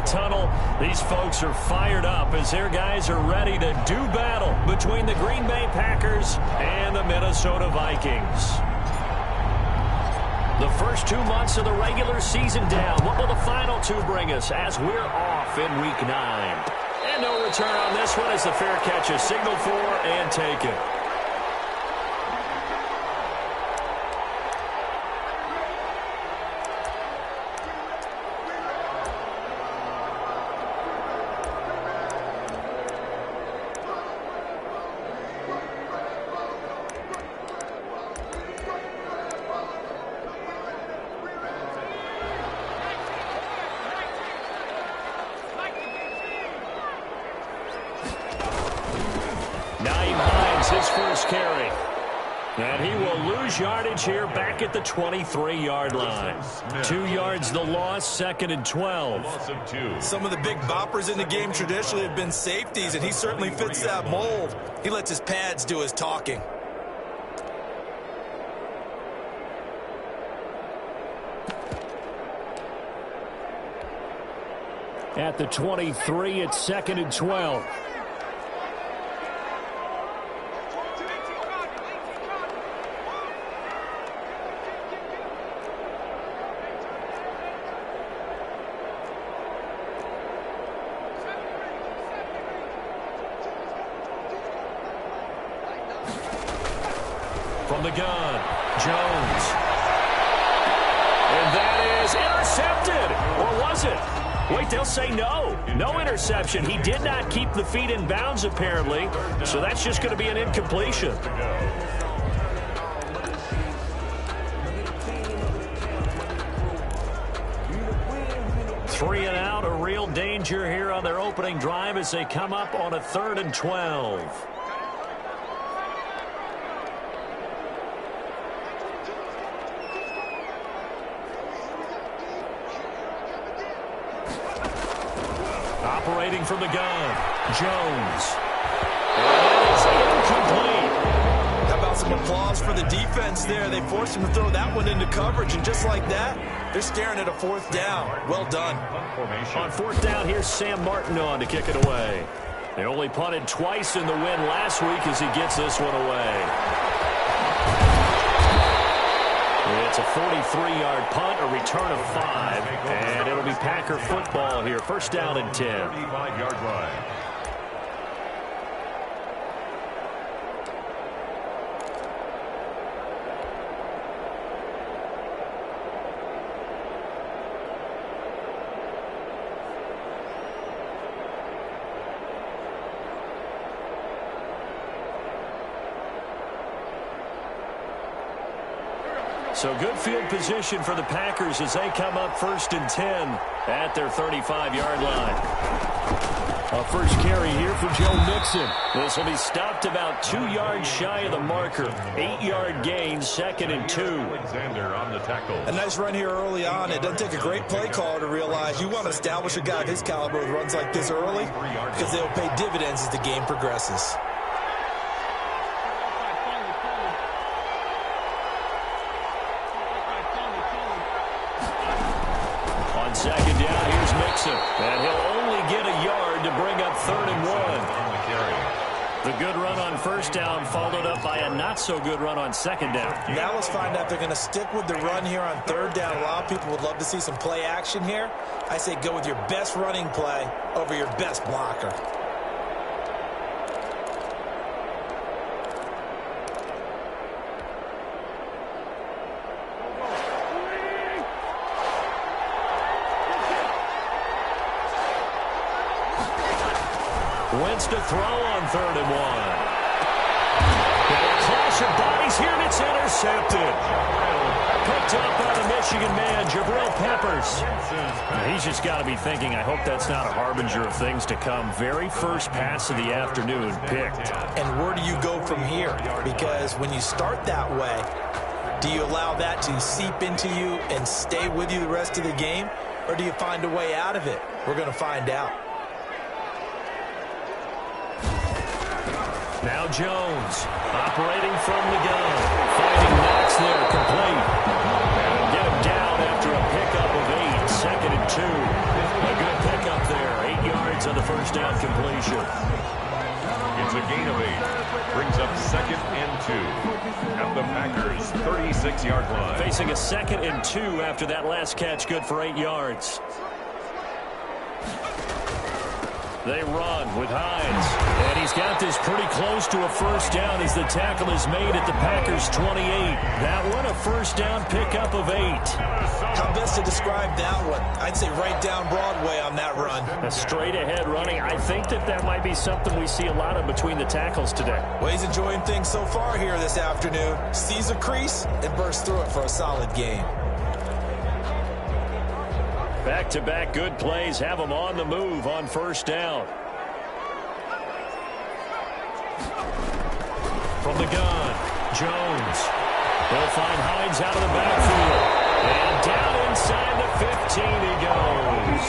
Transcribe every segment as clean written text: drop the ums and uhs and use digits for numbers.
tunnel. These folks are fired up as their guys are ready to do battle between the Green Bay Packers and the Minnesota Vikings. The first 2 months of the regular season down. What will the final two bring us as we're off in Week 9? And no return on this one as the fair catch is signaled for and taken. His first carry. And he will lose yardage here back at the 23-yard line. 2 yards the loss, 2nd and 12. Some of the big boppers in the game traditionally have been safeties, and he certainly fits that mold. He lets his pads do his talking. At the 23, it's 2nd and 12. From the gun, Jones. And that is intercepted. Or was it? Wait, they'll say no. No interception. He did not keep the feet in bounds, apparently. So that's just going to be an incompletion. Three and out, a real danger here on their opening drive as they come up on a 3rd and 12. Operating from the gun, Jones. And it's incomplete. How about some applause for the defense there? They forced him to throw that one into coverage, and just like that, they're staring at a 4th down. Well done. On 4th down, here's Sam Martin on to kick it away. They only punted twice in the win last week as he gets this one away. It's a 43-yard punt, a return of 5, and it'll be Packer football here. 1st down and 10. 35-yard line. So good field position for the Packers as they come up 1st and 10 at their 35-yard line. A first carry here for Joe Mixon. This will be stopped about 2 yards shy of the marker. 8-yard gain, 2nd and 2. Alexander on the tackle. A nice run here early on. It doesn't take a great play caller to realize you want to establish a guy of his caliber with runs like this early because they'll pay dividends as the game progresses. On 2nd down, here's Mixon. And he'll only get a yard to bring up 3rd and 1. The good run on 1st down followed up by a not-so-good run on 2nd down. Now let's find out if they're going to stick with the run here on 3rd down. A lot of people would love to see some play action here. I say go with your best running play over your best blocker. Wentz to throw on 3rd and 1. And a clash of bodies here, and it's intercepted. Picked up by the Michigan man, Jabril Peppers. He's just got to be thinking, I hope that's not a harbinger of things to come. Very first pass of the afternoon picked. And where do you go from here? Because when you start that way, do you allow that to seep into you and stay with you the rest of the game? Or do you find a way out of it? We're going to find out. Now Jones, operating from the gun, finding Knox there, complete. And get him down after a pickup of 8, 2nd and 2. A good pickup first down completion. It's a gain of 8. Brings up 2nd and 2 at the Packers' 36-yard line. Facing a 2nd and 2 after that last catch, good for 8 yards. They run with Hines. And he's got this pretty close to a first down as the tackle is made at the Packers' 28. That one a first down pickup of 8. How best to describe that one? I'd say right down Broadway on that run. A straight ahead running. I think that might be something we see a lot of between the tackles today. Well, he's enjoying things so far here this afternoon. Sees a crease and bursts through it for a solid game. Back-to-back good plays have them on the move on first down. From the gun, Jones. They'll find Hines out of the backfield. And down inside the 15 he goes.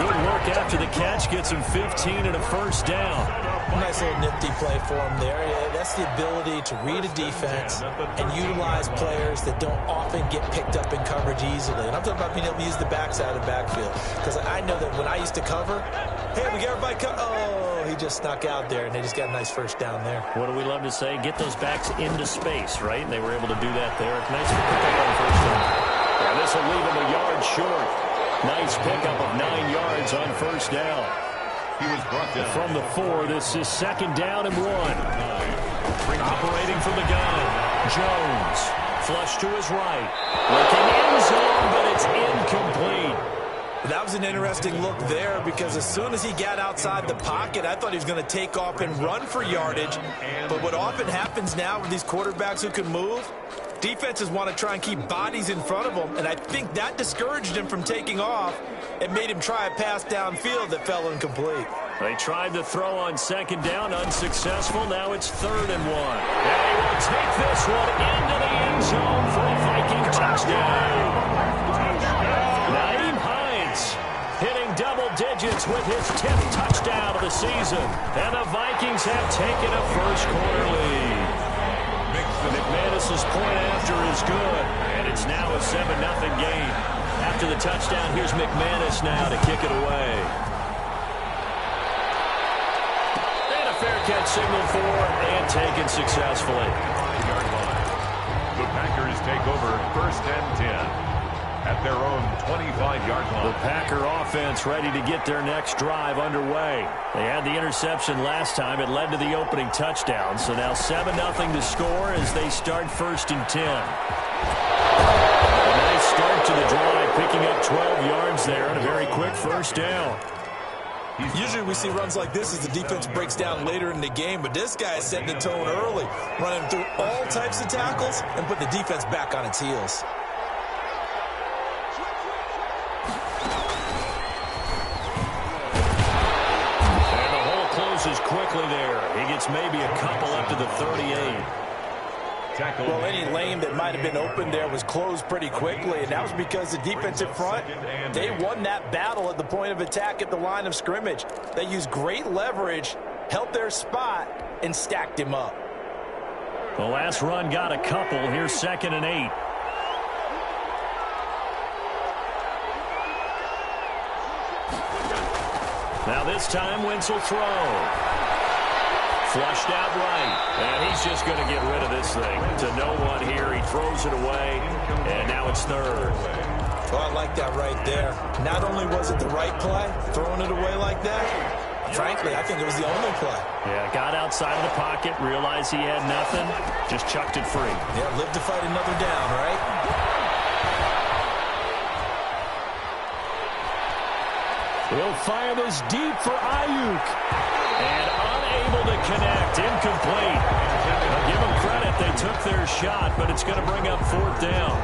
Good work after the catch. Gets him 15 and a first down. Nice little nifty play for him there. Yeah, that's the ability to read a defense and utilize players that don't often get picked up in coverage easily. And I'm talking about being able to use the backside of the backfield. Because I know that when I used to cover, hey, we got everybody covered. Oh, he just snuck out there, and they just got a nice first down there. What do we love to say? Get those backs into space, right? And they were able to do that there. Nice pickup on first down. And this will leave him a yard short. Nice pickup of 9 yards on first down. He was brought down. From the 4, this is 2nd down and 1. Operating from the gun, Jones. Flush to his right. Looking end zone, but it's incomplete. That was an interesting look there because as soon as he got outside the pocket, I thought he was going to take off and run for yardage. But what often happens now with these quarterbacks who can move, defenses want to try and keep bodies in front of them, and I think that discouraged him from taking off and made him try a pass downfield that fell incomplete. They tried to throw on 2nd down, unsuccessful. Now it's 3rd and 1. And he will take this one into the end zone for a Viking touchdown. Naeem Hines hitting double digits with his 10th touchdown of the season. And the Vikings have taken a first-quarter lead. McManus's point after is good, and it's now a 7-0 game. After the touchdown, here's McManus now to kick it away. And a fair catch signaled for and taken successfully. The Packers take over 1st and 10 at their own 25-yard line. The Packer offense ready to get their next drive underway. They had the interception last time. It led to the opening touchdown. So now 7-0 to score as they start 1st and 10. A nice start to the drive, picking up 12 yards there and a very quick first down. Usually we see runs like this as the defense breaks down later in the game, but this guy is setting the tone early, running through all types of tackles and put the defense back on its heels. Quickly there. He gets maybe a couple up to the 38. Well, any lane that might have been open there was closed pretty quickly, and that was because the defensive front, they won that battle at the point of attack at the line of scrimmage. They used great leverage, held their spot, and stacked him up. The last run got a couple. Here's 2nd and 8. Now this time, Wentz will throw. Flushed out right. And he's just going to get rid of this thing. To no one here. He throws it away. And now it's 3rd. Well, I like that right there. Not only was it the right play, throwing it away like that, frankly, I think it was the only play. Yeah, got outside of the pocket, realized he had nothing, just chucked it free. Yeah, live to fight another down, right? He'll fire this deep for Ayuk. And unable to connect. Incomplete. Now give them credit. They took their shot, but it's going to bring up 4th down.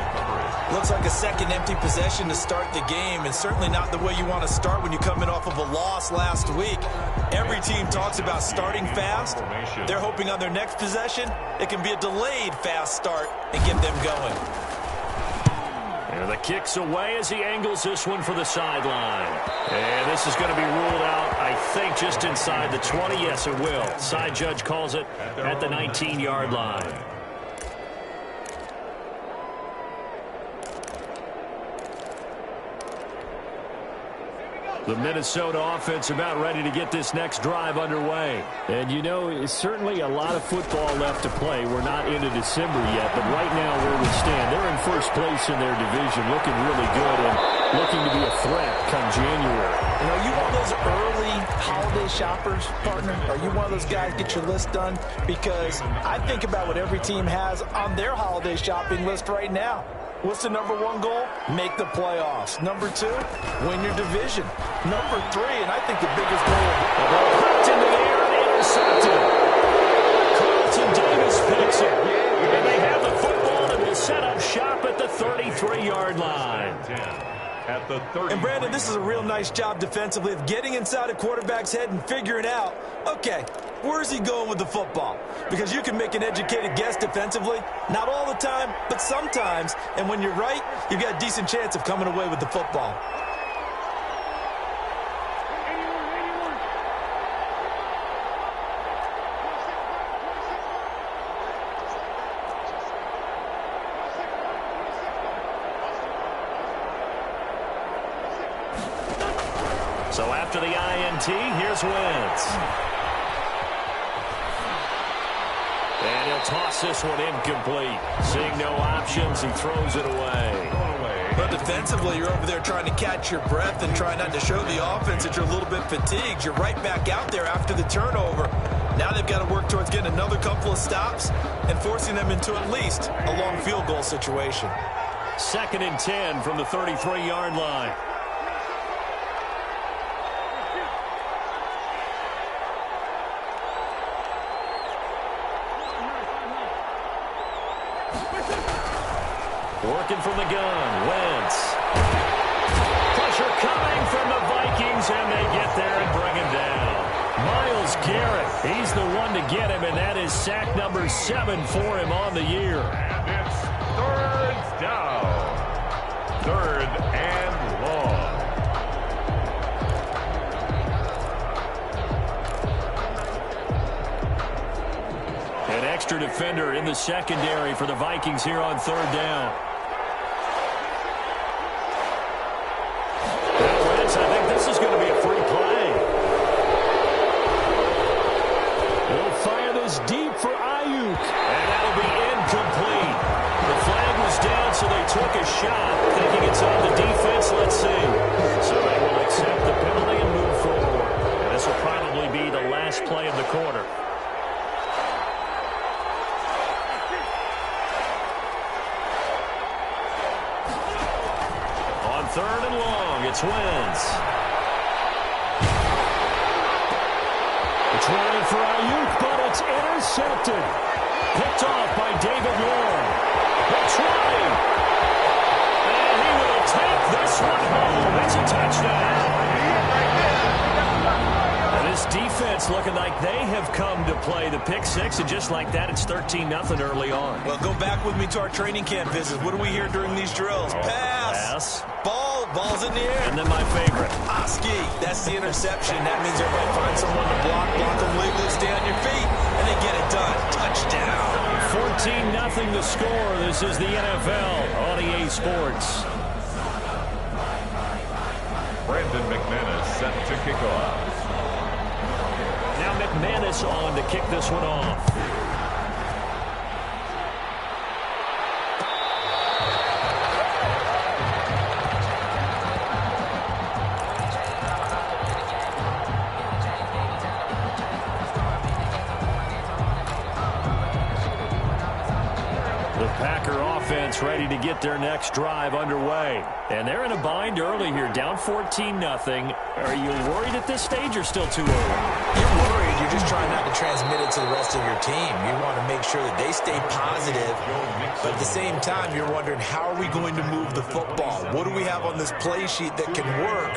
Looks like a second empty possession to start the game, and certainly not the way you want to start when you're coming off of a loss last week. Every team talks about starting fast. They're hoping on their next possession, it can be a delayed fast start and get them going. And the kick's away as he angles this one for the sideline. And this is going to be ruled out, I think, just inside the 20. Yes, it will. Side judge calls it at the 19-yard line. The Minnesota offense about ready to get this next drive underway. And, you know, it's certainly a lot of football left to play. We're not into December yet, but right now where we stand, they're in first place in their division, looking really good and looking to be a threat come January. You know, you one of those early holiday shoppers, partner? Are you one of those guys get your list done? Because I think about what every team has on their holiday shopping list right now. What's the number one goal? Make the playoffs. Number two, win your division. Number three, and I think the biggest goal. Hooked in the air and intercepted. Carlton Davis picks it. And they have the football and will set up shop at the 33-yard line. At the 30. And Brandon, this is a real nice job defensively of getting inside a quarterback's head and figuring out, okay, where's he going with the football? Because you can make an educated guess defensively, not all the time, but sometimes. And when you're right, you've got a decent chance of coming away with the football. So after the INT, here's Wentz. And he'll toss this one incomplete. Seeing no options, he throws it away. But defensively, you're over there trying to catch your breath and try not to show the offense that you're a little bit fatigued. You're right back out there after the turnover. Now they've got to work towards getting another couple of stops and forcing them into at least a long field goal situation. 2nd and 10 from the 33-yard line. Working from the gun, Wentz. Pressure coming from the Vikings, and they get there and bring him down. Myles Garrett, he's the one to get him, and that is sack number 7 for him on the year. And it's 3rd down. 3rd and long. An extra defender in the secondary for the Vikings here on 3rd down. I think this is going to be a free play. They'll fire this deep for Ayuk. And that'll be incomplete. The flag was down, so they took a shot, thinking it's on the defense. Let's see. So they will accept the penalty and move forward. And this will probably be the last play of the quarter. On 3rd and long, it's Wentz. It's running for Ayuk, but it's intercepted. Picked off by David Long. It's running. And he will take this one home. It's a touchdown. And this defense looking like they have come to play the pick six, and just like that, it's 13-0 early on. Well, go back with me to our training camp visits. What do we hear during these drills? Pass. Ball's in the air. And then my favorite. Oski, that's the interception. That means everybody find someone to block them legally, stay on your feet, and they get it done. Touchdown. 14-0 the score. This is the NFL on EA Sports. Brandon McManus set to kick off. Now McManus on to kick this one off. Ready to get their next drive underway. And they're in a bind early here, down 14-0. Are you worried at this stage or still too early? You're worried. You're just trying not to transmit it to the rest of your team. You want to make sure that they stay positive. But at the same time, you're wondering, how are we going to move the football? What do we have on this play sheet that can work?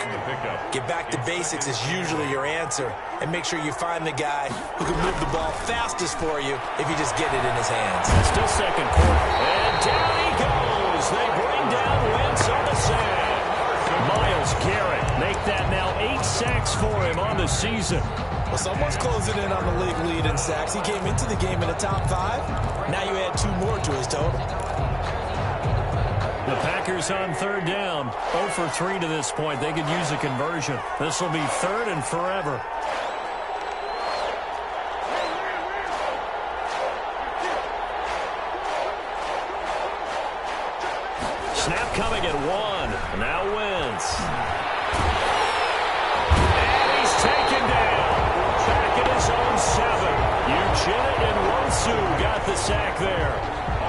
Get back to basics is usually your answer. And make sure you find the guy who can move the ball fastest for you if you just get it in his hands. Still second quarter. And down he goes. They bring down Wentz on the sack. Myles Garrett make that now 8 sacks for him on the season. Well, someone's closing in on the league lead in sacks. He came into the game in the top 5. Now you add 2 more to his total. The Packers on third down. 0 for 3 to this point. They could use a conversion. This will be third and forever. Snap coming at 1. Now Wentz. And he's taken down. Back at his own 7. Eugene and Wosu got the sack there.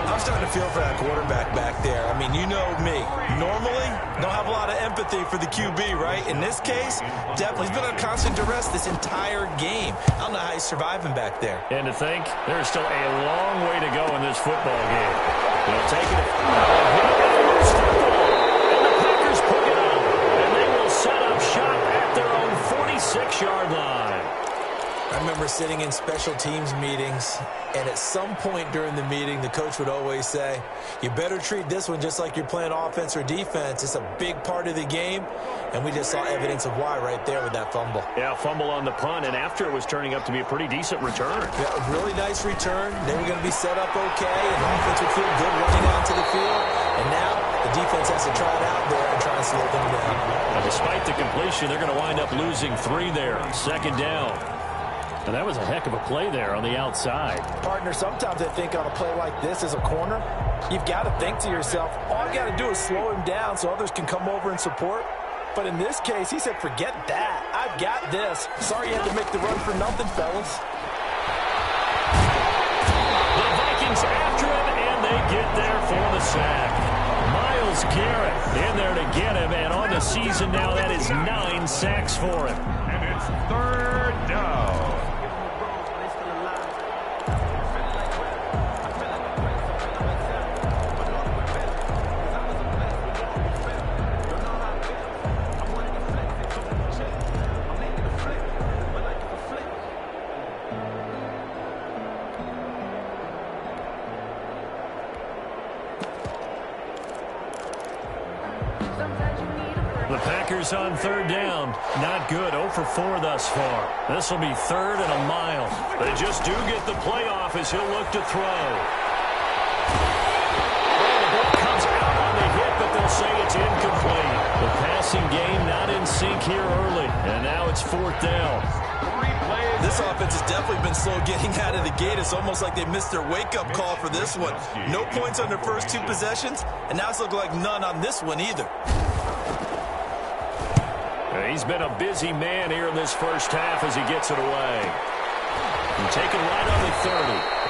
I'm starting to feel for that quarterback back there. I mean, you know me. Normally, don't have a lot of empathy for the QB, right? In this case, definitely. He's been on constant duress this entire game. I don't know how he's surviving back there. And to think, there's still a long way to go in this football game. They'll take it. And the Packers pick it up. And they will set up shop at their own 46-yard line. I remember sitting in special teams meetings, and at some point during the meeting, the coach would always say, you better treat this one just like you're playing offense or defense. It's a big part of the game, and we just saw evidence of why right there with that fumble. Yeah, fumble on the punt, and after it was turning up to be a pretty decent return. Yeah, a really nice return. They were going to be set up okay, and the offense would feel good running out to the field, and now the defense has to try it out there and try and slow them down. And despite the completion, they're going to wind up losing 3 there. Second down. And that was a heck of a play there on the outside. Partner, sometimes I think on a play like this as a corner, you've got to think to yourself, all I got to do is slow him down so others can come over and support. But in this case, he said, forget that. I've got this. Sorry you had to make the run for nothing, fellas. The Vikings after him, and they get there for the sack. Myles Garrett in there to get him, and on the season now, that is 9 sacks for him. And it's third down. The Packers on third down. Not good. 0 for 4 thus far. This will be third and a mile. They just do get the playoff as he'll look to throw. The ball comes out on the hit, but they'll say it's incomplete. The passing game not in sync here early. And now it's fourth down. This offense has definitely been slow getting out of the gate. It's almost like they missed their wake-up call for this one. No points on their first 2 possessions, and now it's looking like none on this one either. He's been a busy man here in this first half as he gets it away. And taken right on the 30.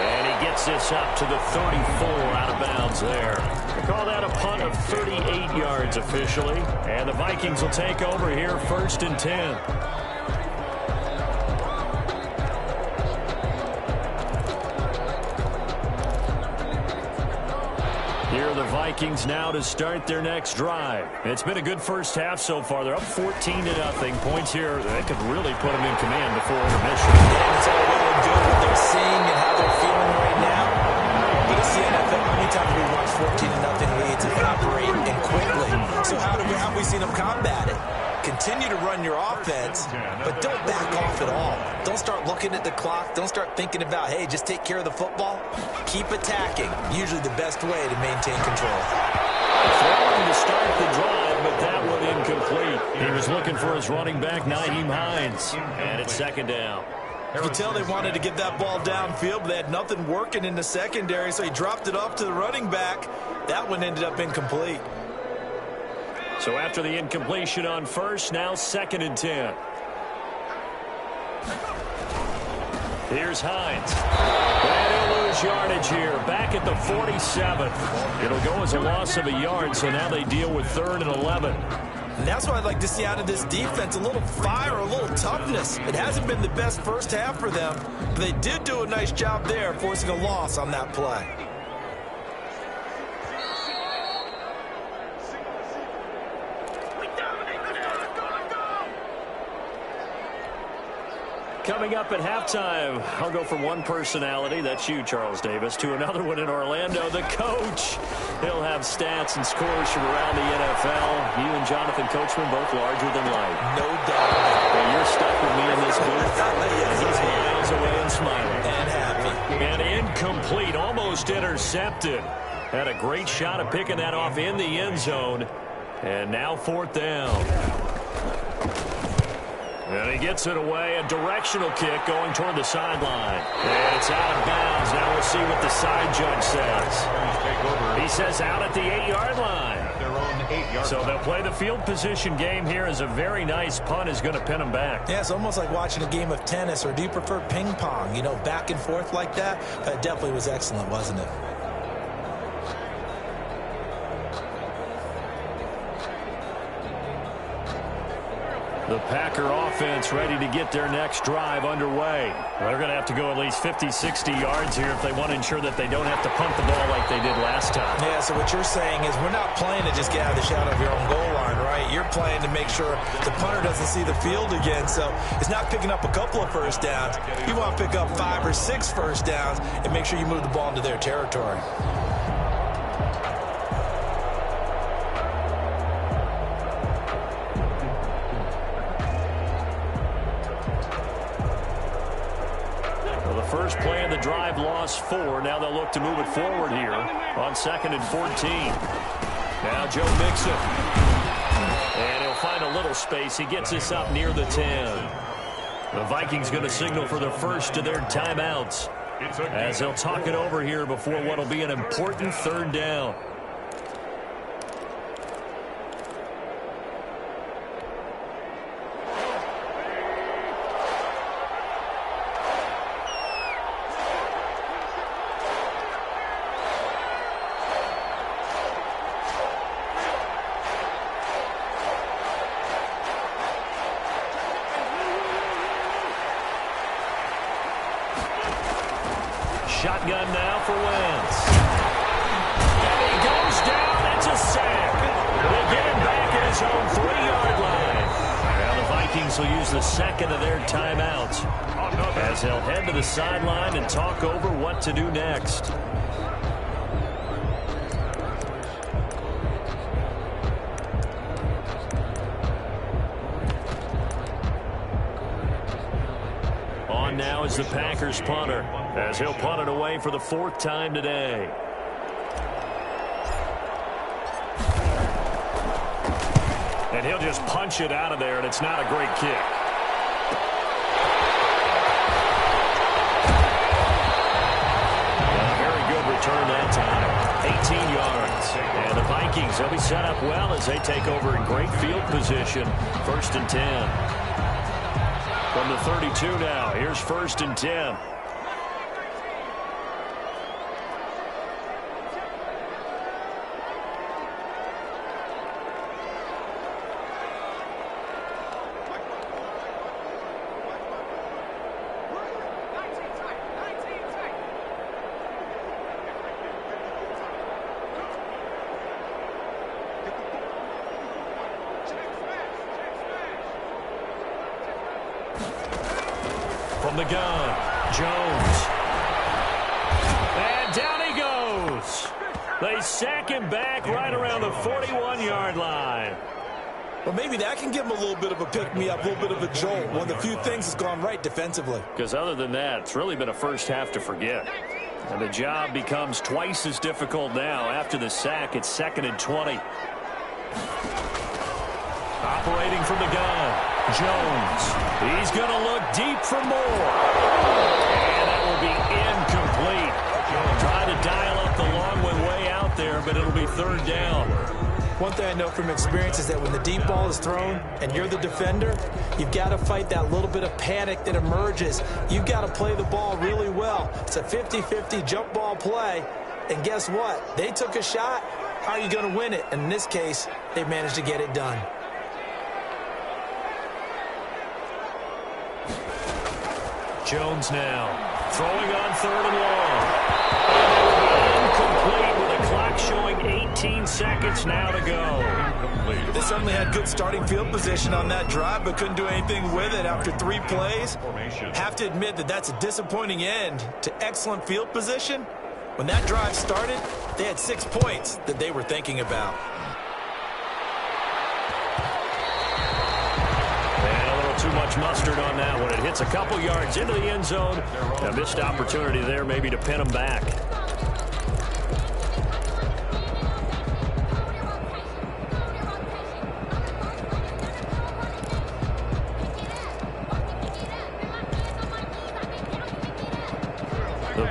And he gets this up to the 34 out of bounds there. They call that a punt of 38 yards officially. And the Vikings will take over here first and 10. Here are the Vikings now to start their next drive. It's been a good first half so far. They're up 14-0. Points here that could really put them in command before intermission. And it's all well and good what they're seeing and how they're feeling right now. But it's the NFL. How many times have we watched 14-0 leads evaporate and quickly? So how have we seen them combat it? Continue to run your offense, but don't back off at all. Don't start looking at the clock. Don't start thinking about, hey, just take care of the football. Keep attacking. Usually the best way to maintain control. Throwing to start the drive, but that one incomplete. He was looking for his running back, Nyheim Hines. And it's second down. You could tell they wanted to get that ball downfield, but they had nothing working in the secondary, so he dropped it off to the running back. That one ended up incomplete. So after the incompletion on first, now second and 10. Here's Hines. And he'll lose yardage here. Back at the 47. It'll go as a loss of a yard, so now they deal with third and 11. And that's what I'd like to see out of this defense, a little fire, a little toughness. It hasn't been the best first half for them, but they did do a nice job there, forcing a loss on that play. Coming up at halftime, I'll go from one personality, that's you, Charles Davis, to another one in Orlando, the coach. He'll have stats and scores from around the NFL. You and Jonathan Coachman both larger than life. No doubt. And you're stuck with me in this booth. And he's miles away and smiling. And happy. And incomplete, almost intercepted. Had a great shot at picking that off in the end zone. And now 4th down. And he gets it away. A directional kick going toward the sideline. And it's out of bounds. Now we'll see what the side judge says. He says out at the 8-yard line. So they'll play the field position game here as a very nice punt is going to pin them back. Yeah, it's almost like watching a game of tennis, or do you prefer ping pong? You know, back and forth like that? That definitely was excellent, wasn't it? The Packer offense ready to get their next drive underway. They're going to have to go at least 50, 60 yards here if they want to ensure that they don't have to punt the ball like they did last time. Yeah, so what you're saying is we're not playing to just get out of the shadow of your own goal line, right? You're playing to make sure the punter doesn't see the field again. So it's not picking up a couple of first downs. You want to pick up 5 or 6 first downs and make sure you move the ball into their territory. First play of the drive, lost 4. Now they'll look to move it forward here on 2nd and 14. Now Joe Mixon. And he'll find a little space. He gets this up near the 10. The Vikings going to signal for the first of their timeouts as they'll talk it over here before what will be an important 3rd down. Shotgun now for Wentz. And he goes down. It's a sack. They get him back at his own 3-yard line. Now the Vikings will use the second of their timeouts as they'll head to the sideline and talk over what to do next. On now is the Packers punter, as he'll punt it away for the 4th time today. And he'll just punch it out of there, and it's not a great kick. A very good return that time. 18 yards. And the Vikings, they'll be set up well as they take over in great field position. 1st and 10. From the 32 now, here's 1st and 10. From the gun, Jones. And down he goes. They sack him back right around the 41-yard line. Well, maybe that can give him a little bit of a pick-me-up, a little bit of a jolt. One of the few things that's gone right defensively. Because other than that, it's really been a first half to forget. And the job becomes twice as difficult now. After the sack, it's 2nd and 20. Operating from the gun. Jones. He's going to look deep for more. And that will be incomplete. Try to dial up the long one way out there, but it'll be 3rd down. One thing I know from experience is that when the deep ball is thrown and you're the defender, you've got to fight that little bit of panic that emerges. You've got to play the ball really well. It's a 50-50 jump ball play. And guess what? They took a shot. How are you going to win it? And in this case, they managed to get it done. Jones now throwing on 3rd and long. Incomplete with the clock showing 18 seconds now to go. They certainly had good starting field position on that drive, but couldn't do anything with it after 3 plays. Have to admit that that's a disappointing end to excellent field position. When that drive started, they had 6 points that they were thinking about. Too much mustard on that one. It hits a couple yards into the end zone. A missed opportunity there maybe to pin them back.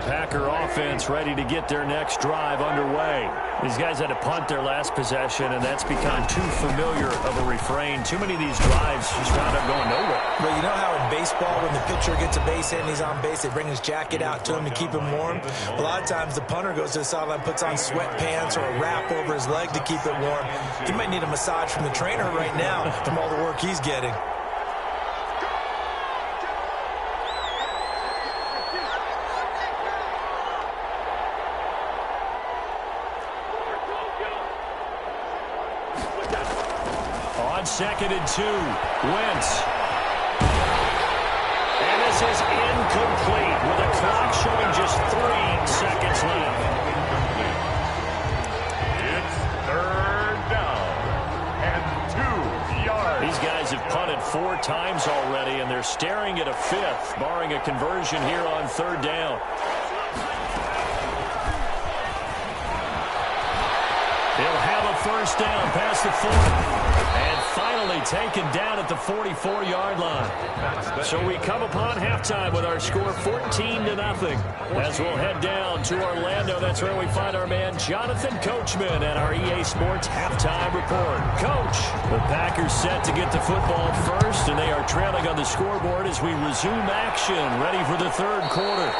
Packer offense ready to get their next drive underway. These guys had to punt their last possession, and that's become too familiar of a refrain. Too many of these drives just wound up going nowhere. Well, you know how in baseball, when the pitcher gets a base hit and he's on base, they bring his jacket out to him to keep him warm? A lot of times the punter goes to the sideline, puts on sweatpants or a wrap over his leg to keep it warm. He might need a massage from the trainer right now from all the work he's getting. Second and 2. Wentz. And this is incomplete with a clock showing just 3 seconds left. It's third down and 2 yards. These guys have punted 4 times already, and they're staring at a 5th, barring a conversion here on third down. He'll have a first down past the 40. And finally taken down at the 44-yard line. So we come upon halftime with our score 14-0. As we'll head down to Orlando, that's where we find our man Jonathan Coachman at our EA Sports Halftime Report. Coach, the Packers set to get the football first, and they are trailing on the scoreboard as we resume action, ready for the third quarter.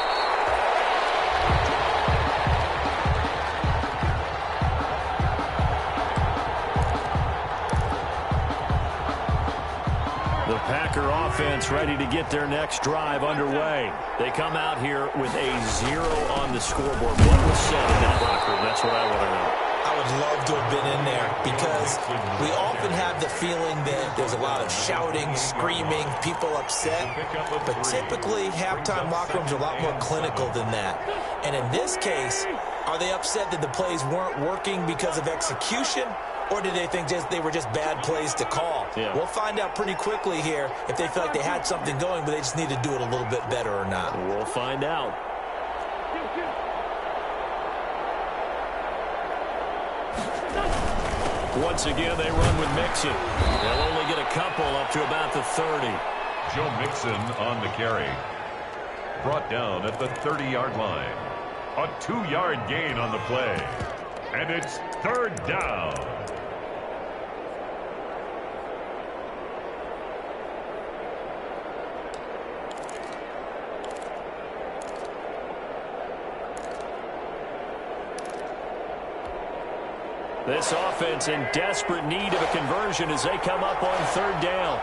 Packer offense ready to get their next drive underway. They come out here with a 0 on the scoreboard. What was said in that locker room? That's what I want to know. I would love to have been in there because we often have the feeling that there's a lot of shouting, screaming, people upset. But typically, halftime locker rooms are a lot more clinical than that. And in this case, are they upset that the plays weren't working because of execution? Or did they think they were just bad plays to call? Yeah. We'll find out pretty quickly here if they feel like they had something going, but they just need to do it a little bit better or not. We'll find out. Once again, they run with Mixon. They'll only get a couple up to about the 30. Joe Mixon on the carry. Brought down at the 30-yard line. A 2-yard gain on the play. And it's third down. This offense in desperate need of a conversion as they come up on third down.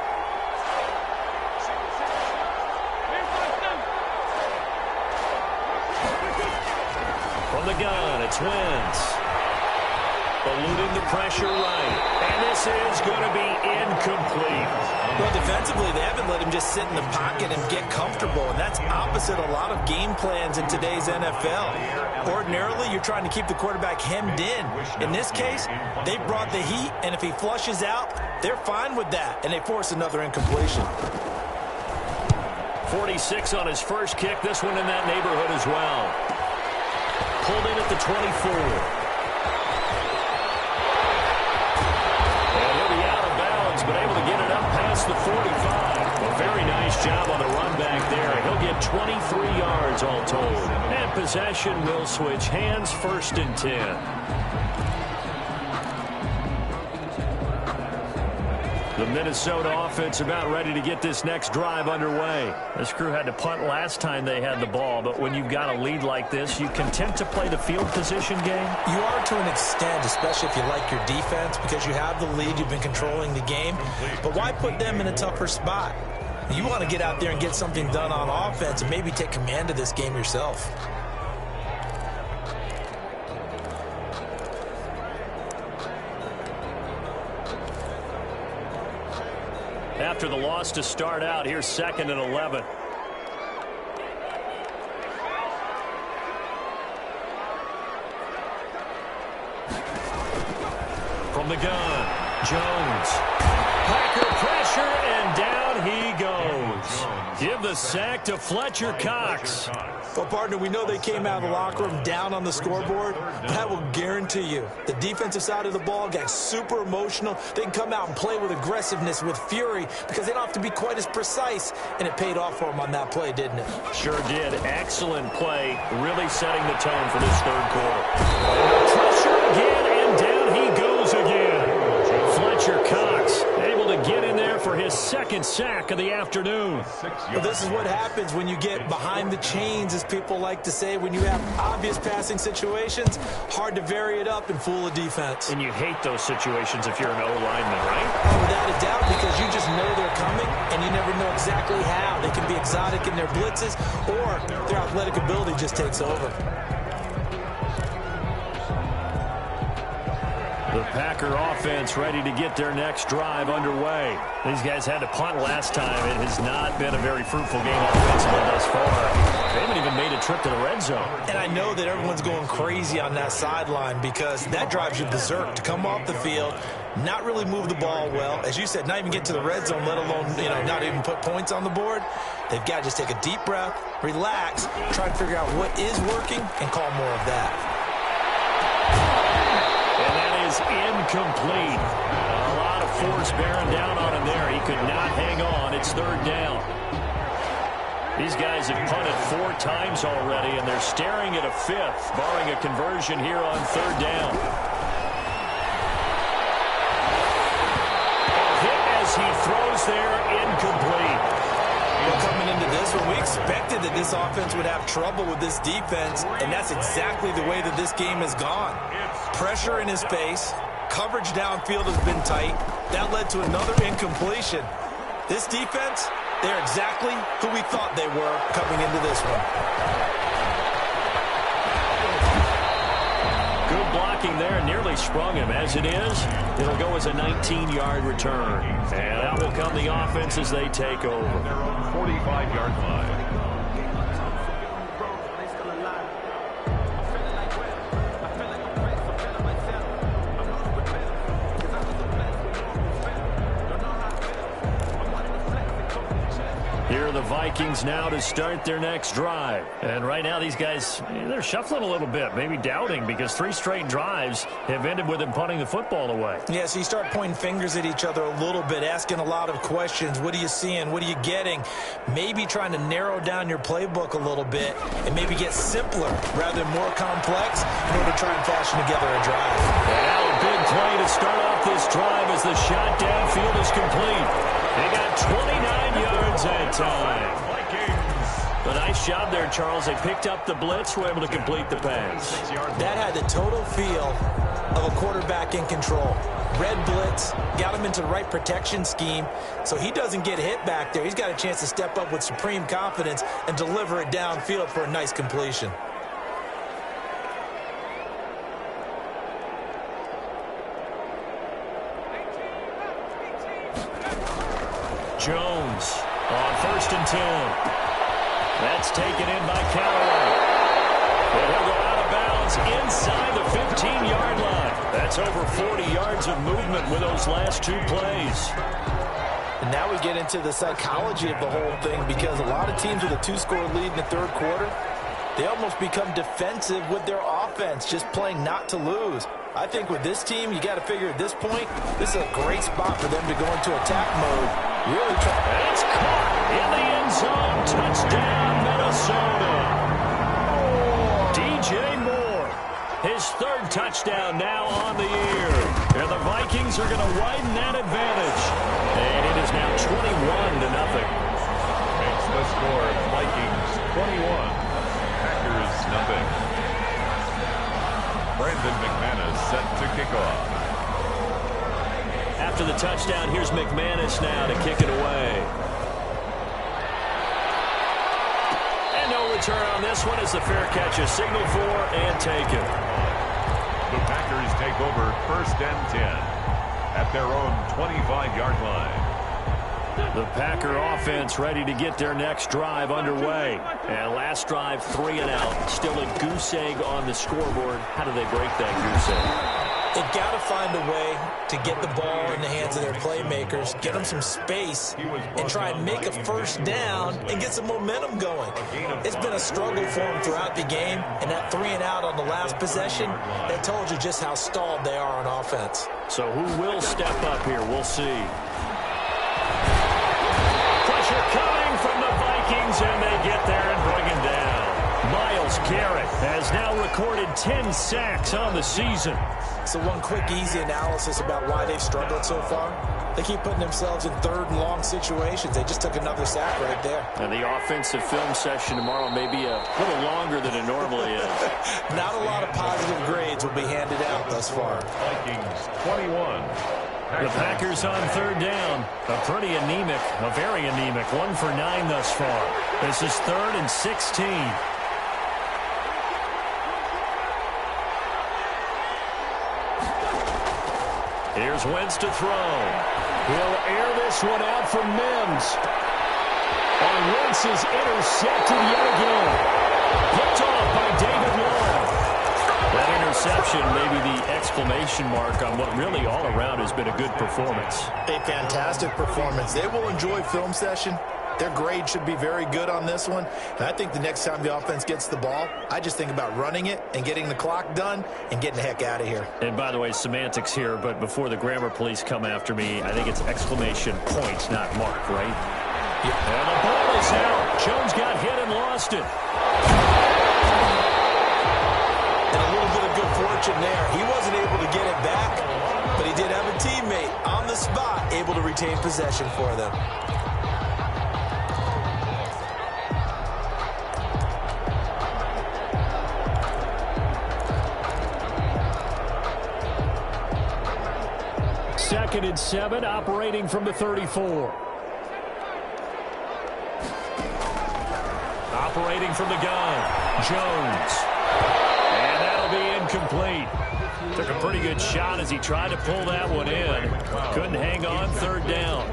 From the gun, it's Wentz. Eluding the pressure right. And this is going to be incomplete. Well, defensively, they haven't let him just sit in the pocket and get comfortable, and that's opposite a lot of game plans in today's NFL. Ordinarily, you're trying to keep the quarterback hemmed in. In this case, they brought the heat, and if he flushes out, they're fine with that, and they force another incompletion. 46 on his first kick, this one in that neighborhood as well. Pulled in at the 24. But able to get it up past the 45. A very nice job on the run back there. He'll get 23 yards all told. And possession will switch hands, first and 10. The Minnesota offense about ready to get this next drive underway. This crew had to punt last time they had the ball, but when you've got a lead like this, you content to play the field position game? You are to an extent, especially if you like your defense, because you have the lead, you've been controlling the game. But why put them in a tougher spot? You want to get out there and get something done on offense and maybe take command of this game yourself. After the loss to start out, here's second and 11. From the gun, Jones. Packer pressure, and down he goes. Give the the sack to Fletcher Cox. Well, partner, we know they came out of the locker room down on the scoreboard, but I will guarantee you the defensive side of the ball got super emotional. They can come out and play with aggressiveness, with fury, because they don't have to be quite as precise, and it paid off for them on that play, didn't it? Sure did. Excellent play, really setting the tone for this third quarter. Pressure again, and down he goes again. Fletcher Cox able to get in there for his second sack of the afternoon. Well, this is what happens when you get behind the chains, as people like to say. When you have obvious passing situations, hard to vary it up and fool a defense. And you hate those situations if you're an O-lineman, right? Oh, without a doubt, because you just know they're coming, and you never know exactly how. They can be exotic in their blitzes, or their athletic ability just takes over. The Packer offense ready to get their next drive underway. These guys had to punt last time. It has not been a very fruitful game offensively thus far. They haven't even made a trip to the red zone. And I know that everyone's going crazy on that sideline because that drives you berserk to come off the field, not really move the ball well. As you said, not even get to the red zone, let alone, not even put points on the board. They've got to just take a deep breath, relax, try to figure out what is working, and call more of that. Incomplete. A lot of force bearing down on him there. He could not hang on. It's third down. These guys have punted 4 times already, and they're staring at a 5th, barring a conversion here on third down. Hit as he throws there, incomplete. Well, coming into this one, we expected that this offense would have trouble with this defense, and that's exactly the way that this game has gone. Pressure in his face, coverage downfield has been tight. That led to another incompletion. This defense, they're exactly who we thought they were coming into this one. Good blocking there, nearly sprung him. As it is, it'll go as a 19-yard return. And that will come the offense as they take over. Their own 45-yard line. Here are the Vikings now to start their next drive. And right now these guys, they're shuffling a little bit, maybe doubting, because 3 straight drives have ended with them punting the football away. Yeah, so you start pointing fingers at each other a little bit, asking a lot of questions. What are you seeing? What are you getting? Maybe trying to narrow down your playbook a little bit and maybe get simpler rather than more complex in order to try and fashion together a drive. And now a big play to start off this drive as the shot downfield is complete. They got 29 yards that time. A nice job there, Charles. They picked up the blitz, were able to complete the pass. That had the total feel of a quarterback in control. Red blitz, got him into the right protection scheme, so he doesn't get hit back there. He's got a chance to step up with supreme confidence and deliver it downfield for a nice completion. Jones on 1st and 10. That's taken in by Callaway. And he'll go out of bounds inside the 15-yard line. That's over 40 yards of movement with those last 2 plays. And now we get into the psychology of the whole thing, because a lot of teams with a 2-score lead in the third quarter, they almost become defensive with their offense, just playing not to lose. I think with this team, you got to figure at this point, this is a great spot for them to go into attack mode. Really try. It's caught in the end zone. Touchdown, Minnesota. DJ Moore, his 3rd touchdown now on the year. And the Vikings are going to widen that advantage. And it is now 21-0. Makes the score Vikings 21, Packers nothing. Brandon McManus set to kick off. After the touchdown, here's McManus now to kick it away. And no return on this one as the fair catch is signaled for and taken. The Packers take over 1st and 10 at their own 25-yard line. The Packer offense ready to get their next drive underway. And last drive, 3 and out. Still a goose egg on the scoreboard. How do they break that goose egg? They've got to find a way to get the ball in the hands of their playmakers, get them some space, and try and make a first down and get some momentum going. It's been a struggle for them throughout the game, and that 3-and-out on the last possession, that told you just how stalled they are on offense. So who will step up here? We'll see. Pressure coming from the Vikings, and they get there and bring him down. Myles Garrett has now recorded 10 sacks on the season. So one quick, easy analysis about why they've struggled so far. They keep putting themselves in third and long situations. They just took another sack right there. And the offensive film session tomorrow may be a little longer than it normally is. Not a lot of positive grades will be handed out thus far. Vikings 21. The Packers on third down. A pretty anemic, a very anemic 1 for 9 thus far. This is 3rd and 16. Here's Wentz to throw. He'll air this one out from Mims. And Wentz is intercepted yet again. Picked off by David Long. That interception may be the exclamation mark on what really all around has been a good performance. A fantastic performance. They will enjoy film session. Their grade should be very good on this one. And I think the next time the offense gets the ball, I just think about running it and getting the clock done and getting the heck out of here. And by the way, semantics here, but before the grammar police come after me, I think it's exclamation point, not mark, right? Yeah. And the ball is out. Jones got hit and lost it. And a little bit of good fortune there. He wasn't able to get it back, but he did have a teammate on the spot able to retain possession for them. Second and 7, operating from the 34. Operating from the gun, Jones. And that'll be incomplete. Took a pretty good shot as he tried to pull that one in. Couldn't hang on, third down.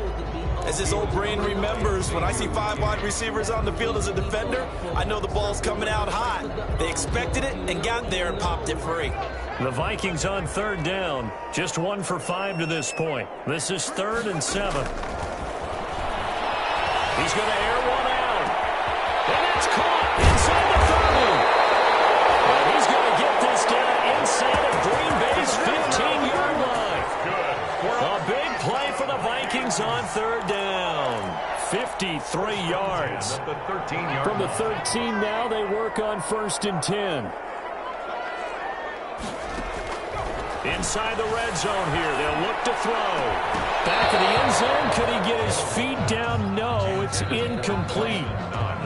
As his old brain remembers, when I see 5 wide receivers on the field as a defender, I know the ball's coming out hot. They expected it and got there and popped it free. The Vikings on third down. Just 1 for 5 to this point. This is 3rd and 7. He's going to air one out. And it's caught inside the 30. And he's going to get this down inside of Green Bay's 15-yard line. A big play for the Vikings on third down. 53 yards. From the 13 now, they work on 1st and 10. Inside the red zone here. They'll look to throw. Back of the end zone. Could he get his feet down? No, it's incomplete.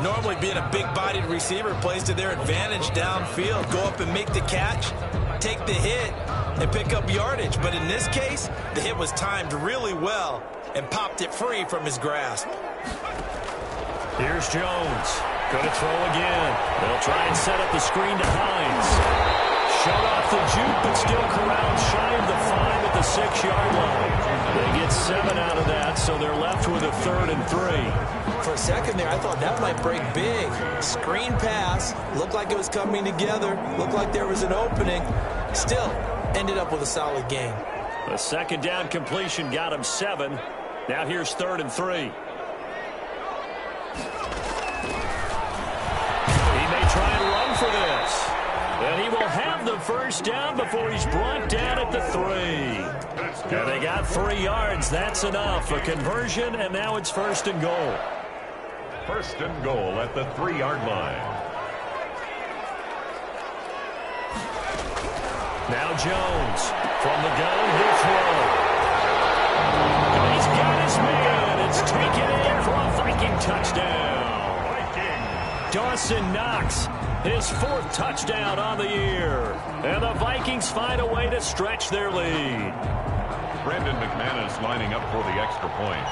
Normally being a big-bodied receiver plays to their advantage downfield. Go up and make the catch, take the hit, and pick up yardage. But in this case, the hit was timed really well and popped it free from his grasp. Here's Jones. Going to throw again. They'll try and set up the screen to Hines. Shut off the juke, but still corralled shy of the 5 at the 6-yard line. They get 7 out of that, so they're left with a 3rd and 3. For a second there, I thought that might break big. Screen pass, looked like it was coming together, looked like there was an opening. Still, ended up with a solid game. The second down completion got him 7. Now here's 3rd and 3. He may try and run for this. And he will have the first down before he's brought down at the 3. And they got 3 yards. That's enough. A conversion, and now it's 1st and goal. 1st and goal at the 3-yard line. Now Jones from the gun. He'll throw. And he's got his man. It's taken in for a Viking touchdown. Dawson Knox. His 4th touchdown on the year. And the Vikings find a way to stretch their lead. Brandon McManus lining up for the extra point.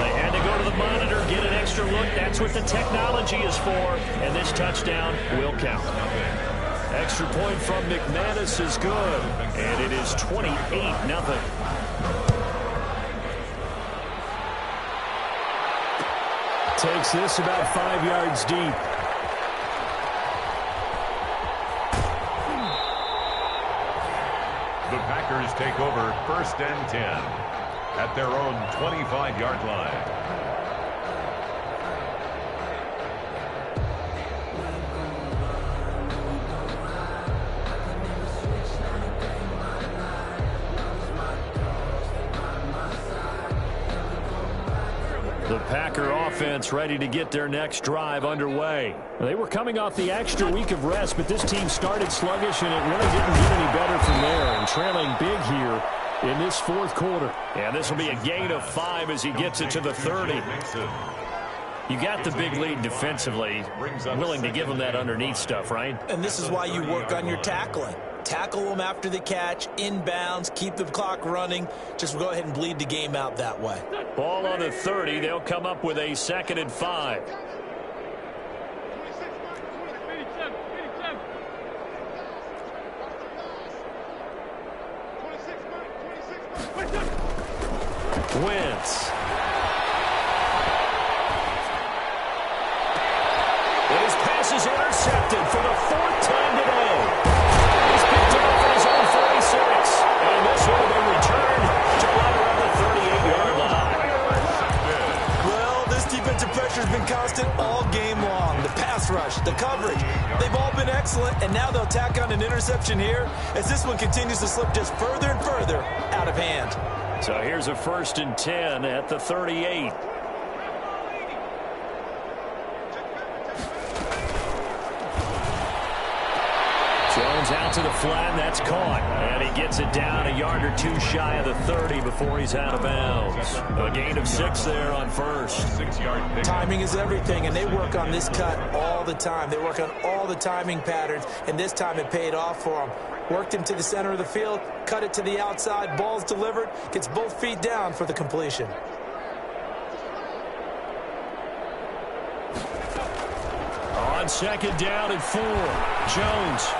They had to go to the monitor, get an extra look. That's what the technology is for. And this touchdown will count. Extra point from McManus is good. And it is 28-0. Takes this about 5 yards deep. Packers take over 1st and 10 at their own 25-yard line. The Packer offense ready to get their next drive underway. They were coming off the extra week of rest, but this team started sluggish, and it really didn't get any better from there. And trailing big here in this fourth quarter. And this will be a gain of 5 as he gets it to the 30. You got the big lead defensively. Willing to give them that underneath stuff, right? And this is why you work on your tackling. Tackle them after the catch, inbounds, keep the clock running. Just go ahead and bleed the game out that way. Ball on the 30. They'll come up with a 2nd and 5. Wentz. And his pass is intercepted for the 4th time today. He's picked it up at his own 46. And this will be returned to right around the 38-yard line. Well, this defensive pressure has been constant all game long. The pass rush, the coverage, they've all been excellent, and now they'll tack on an interception here as this one continues to slip just further and further out of hand. So here's a 1st and 10 at the 38. Jones out to the flat, and that's caught. And he gets it down a yard or 2 shy of the 30 before he's out of bounds. A gain of 6 there on 1st. 6-yard pickup. Timing is everything, and they work on this cut all the time. They work on all the timing patterns, and this time it paid off for them. Worked him to the center of the field, cut it to the outside, ball's delivered, gets both feet down for the completion. On 2nd down and 4, Jones.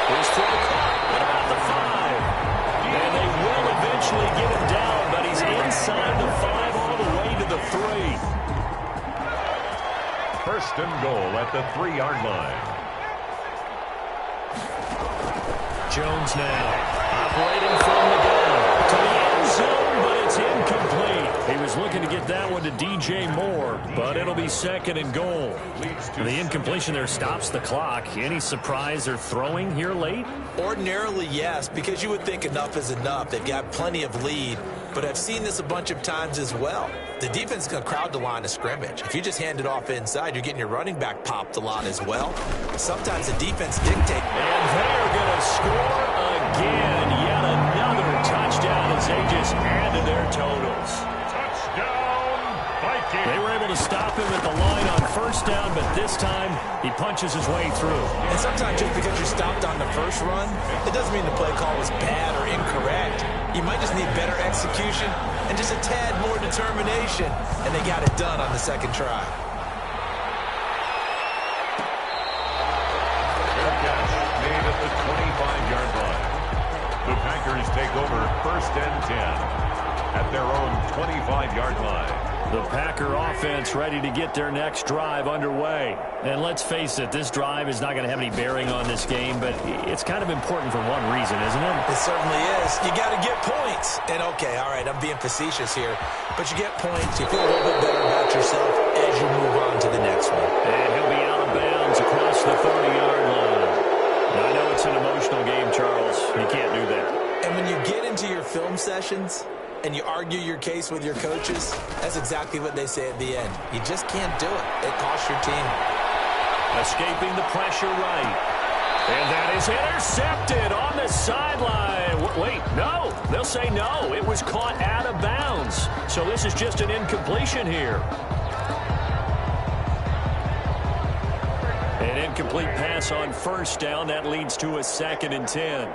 His throw caught at about the 5. And they will eventually get him down, but he's inside the 5 all the way to the 3. 1st and goal at the 3-yard line. Jones now operating from the gun to the end zone, but it's incomplete. He was looking to get that one to DJ Moore, but it'll be 2nd and goal. The incompletion there stops the clock. Any surprise they're throwing here late? Ordinarily, yes, because you would think enough is enough. They've got plenty of lead, but I've seen this a bunch of times as well. The defense is going to crowd the line of scrimmage. If you just hand it off inside, you're getting your running back popped a lot as well. Sometimes the defense dictates. And they're going to score again. Yet another touchdown as they just added their totals. Touchdown, Vikings. They were able to stop him at the line on 1st down, but this time he punches his way through. And sometimes just because you're stopped on the first run, it doesn't mean the play call was bad or incorrect. You might just need better execution and just a tad more determination, and they got it done on the 2nd try. Fair catch made at the 25-yard line. The Packers take over 1st and 10 at their own 25-yard line. The Packer offense ready to get their next drive underway. And let's face it, this drive is not going to have any bearing on this game, but it's kind of important for one reason, isn't it? It certainly is. You got to get points. And, okay, all right, I'm being facetious here, but you get points. You feel a little bit better about yourself as you move on to the next one. And he'll be out of bounds across the 30-yard line. Now, I know it's an emotional game, Charles. You can't do that. And when you get into your film sessions and you argue your case with your coaches, that's exactly what they say at the end. You just can't do it. It costs your team. Escaping the pressure right. And that is intercepted on the sideline. Wait, no. They'll say no. It was caught out of bounds. So this is just an incompletion here. An incomplete pass on 1st down. That leads to a 2nd and 10.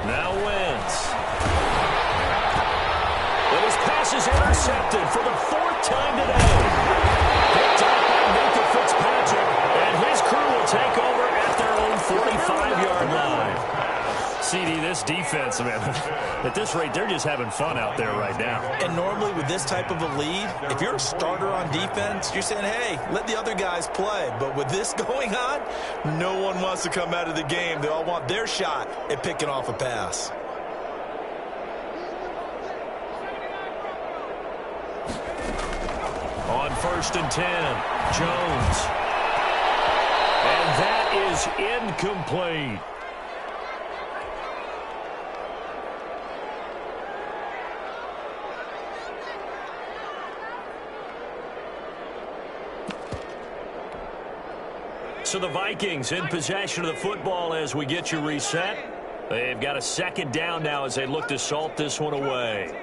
Now Wentz. But his pass is intercepted for the 4th time today. Picked up by Nathan Fitzpatrick, and his crew will take over at their own 45-yard line. CD, this defense, man, at this rate, they're just having fun out there right now. And normally with this type of a lead, if you're a starter on defense, you're saying, hey, let the other guys play. But with this going on, no one wants to come out of the game. They all want their shot at picking off a pass. On 1st and 10, Jones. And that is incomplete. So the Vikings in possession of the football as we get you reset. They've got a 2nd down now as they look to salt this one away.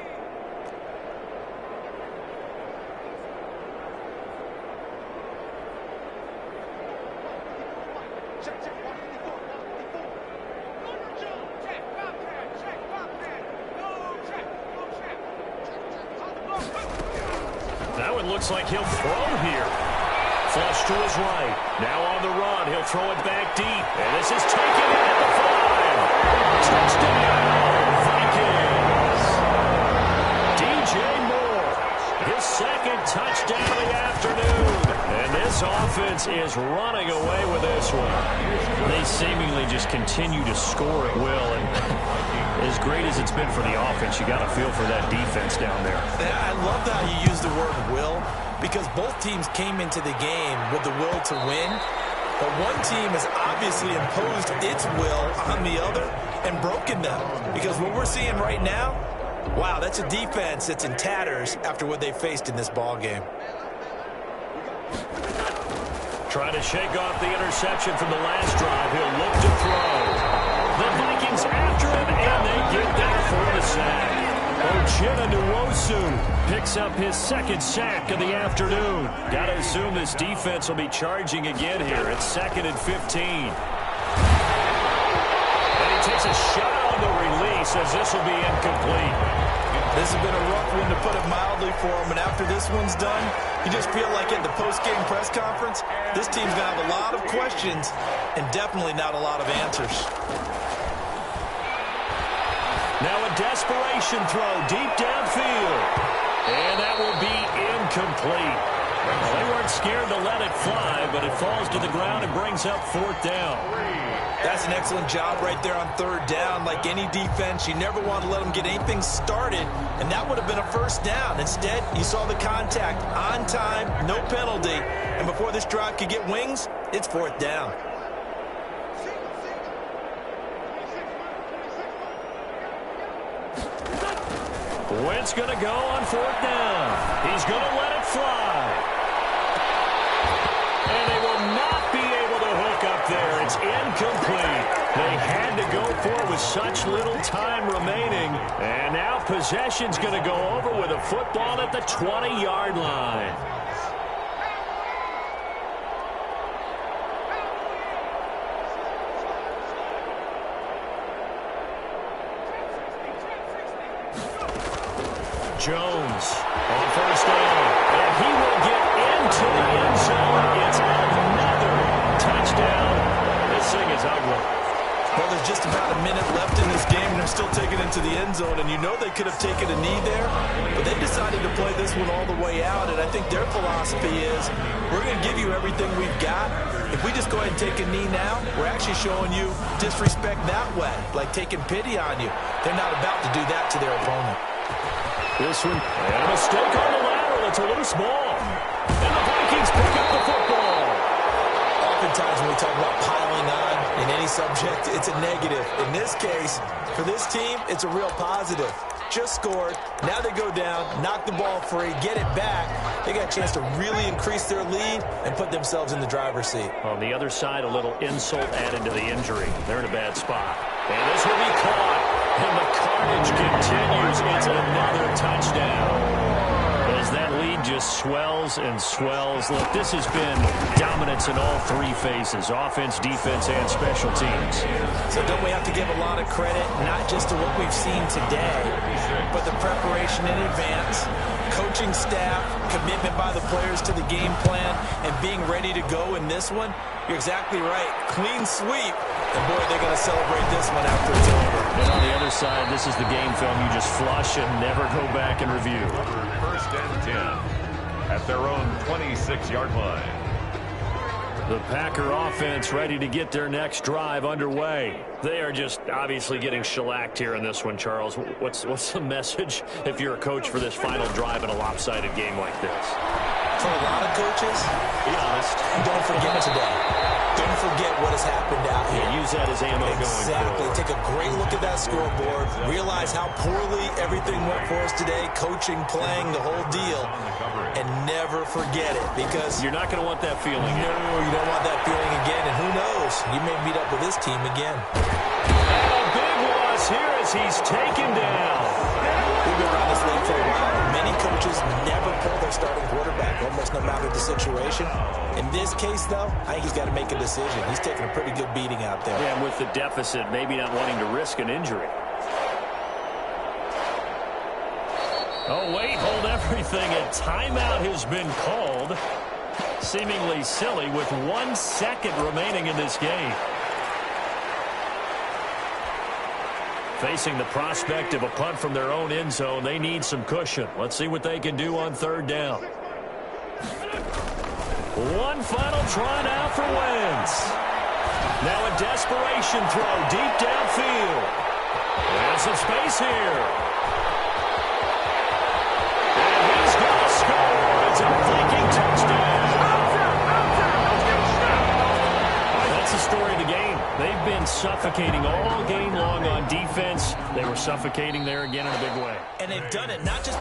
That one looks like he'll throw here. Flush to his right. Now on the run. He'll throw it back deep. And this is taken in at the 5. Touchdown, Vikings. DJ Moore, his 2nd touchdown of the afternoon. And this offense is running away with this one. They seemingly just continue to score at will. And as great as it's been for the offense, you got to feel for that defense down there. I love how you use the word will, because both teams came into the game with the will to win. But one team has obviously imposed its will on the other and broken them. Because what we're seeing right now, wow, that's a defense that's in tatters after what they faced in this ball game. Trying to shake off the interception from the last drive. He'll look to throw. The Vikings after him, and they get there for the sack. Uchenna Nwosu picks up his 2nd sack of the afternoon. Got to assume this defense will be charging again here. It's 2nd and 15. And he takes a shot on the release as this will be incomplete. This has been a rough one, to put it mildly, for him. And after this one's done, you just feel like at the post-game press conference, this team's going to have a lot of questions and definitely not a lot of answers. Now a desperation throw deep downfield. And that will be incomplete. Well, they weren't scared to let it fly, but it falls to the ground and brings up 4th down. That's an excellent job right there on 3rd down. Like any defense, you never want to let them get anything started, and that would have been a 1st down. Instead, you saw the contact on time, no penalty, and before this drive could get wings, it's 4th down. Wentz going to go on 4th down. He's going to let it fly. And they will not be able to hook up there. It's incomplete. They had to go for it with such little time remaining. And now possession's going to go over with a football at the 20-yard line. Jones on 1st down, and he will get into the end zone. It's another touchdown. This thing is ugly. Well, there's just about a minute left in this game, and they're still taking it to the end zone, and you know they could have taken a knee there, but they decided to play this one all the way out, and I think their philosophy is, we're going to give you everything we've got. If we just go ahead and take a knee now, we're actually showing you disrespect that way, like taking pity on you. They're not about to do that to their opponent. This one, and a mistake on the lateral. It's a loose ball. And the Vikings pick up the football. Oftentimes when we talk about piling on in any subject, it's a negative. In this case, for this team, it's a real positive. Just scored. Now they go down, knock the ball free, get it back. They got a chance to really increase their lead and put themselves in the driver's seat. On the other side, a little insult added to the injury. They're in a bad spot. And this will be caught. And the carnage continues. It's another touchdown. As that lead just swells and swells. Look, this has been dominance in all 3 phases. Offense, defense, and special teams. So don't we have to give a lot of credit, not just to what we've seen today, but the preparation in advance, coaching staff, commitment by the players to the game plan, and being ready to go in this one? You're exactly right. Clean sweep, And, boy, they're going to celebrate this one after it's over. And on the other side, this is the game film you just flush and never go back and review. First and 10 at their own 26-yard line. The Packer offense ready to get their next drive underway. They are just obviously getting shellacked here in this one, Charles. What's the message if you're a coach for this final drive in a lopsided game like this? For a lot of coaches, be honest, don't forget today. Don't forget what has happened out here. Yeah, use that as ammo going Exactly. forward. Take a great look at that scoreboard. Realize how poorly everything went for us today. Coaching, playing, the whole deal. And never forget it, because you're not going to want that feeling again. No, you don't want that feeling again. And who knows? You may meet up with this team again. And a big loss here as he's taken down. We've been around this league for a while. Many coaches never pull their starting quarterback, almost no matter the situation. In this case, though, I think he's got to make a decision. He's taking a pretty good beating out there. Yeah, and with the deficit, maybe not wanting to risk an injury. Oh, wait, hold everything. A timeout has been called. Seemingly silly with 1 second remaining in this game. Facing the prospect of a punt from their own end zone, they need some cushion. Let's see what they can do on third down. One final try now for Wentz. Now a desperation throw deep downfield. There's some space here. And he's going to score. It's a breaking touchdown. That's the story of the game. They've been suffocating all game long on defense. They were suffocating there again in a big way. And they've done it not just